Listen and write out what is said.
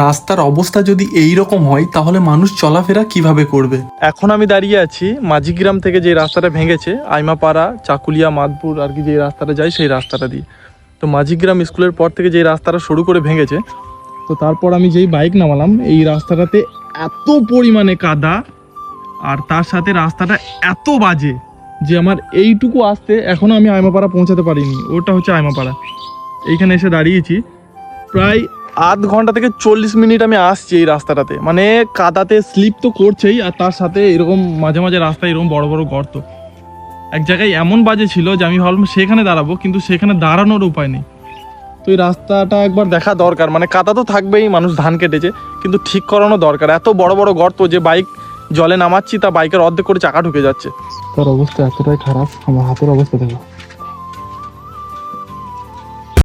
রাস্তার অবস্থা যদি এই রকম হয় তাহলে মানুষ চলাফেরা কিভাবে করবে? এখন আমি দাঁড়িয়ে আছি মাঝিগ্রাম থেকে যে রাস্তাটা ভেঙেছে, আইমাপাড়া, চাকুলিয়া, মাদপুর আর কি, যে রাস্তাটা যায় সেই রাস্তাটা দিয়ে। তো মাঝিগ্রাম স্কুলের পর থেকে যে রাস্তাটা শুরু করে ভেঙেছে, তো তারপর আমি যেই বাইক নামালাম, এই রাস্তাটাতে এত পরিমাণে কাদা আর তার সাথে রাস্তাটা এত বাজে যে আমার এইটুকু আসতে এখনও আমি আইমাপাড়া পৌঁছাতে পারিনি। ওটা হচ্ছে আইমাপাড়া। এইখানে এসে দাঁড়িয়েছি, প্রায় আধ ঘন্টা থেকে 40 মিনিট আমি আসছি এই রাস্তাটাতে। মানে কাদাতে স্লিপ তো করছেই, আর তার সাথে এরকম মাঝে মাঝে রাস্তায় এরকম বড় বড় গর্ত। এক জায়গায় এমন বাজে ছিল যে আমি ভাবলাম সেখানে দাঁড়াবো, কিন্তু সেখানে দাঁড়ানোর উপায় নেই। তো এই রাস্তাটা একবার দেখা দরকার। মানে কাদা তো থাকবেই, মানুষ ধান কেটেছে, কিন্তু ঠিক করানো দরকার। এত বড় বড় গর্ত যে বাইক জলে নামাচ্ছি, তা বাইকের অর্ধেক করে চাকা ঢুকে যাচ্ছে। তার অবস্থা এতটাই খারাপ, আমার হাতের অবস্থা দেখো।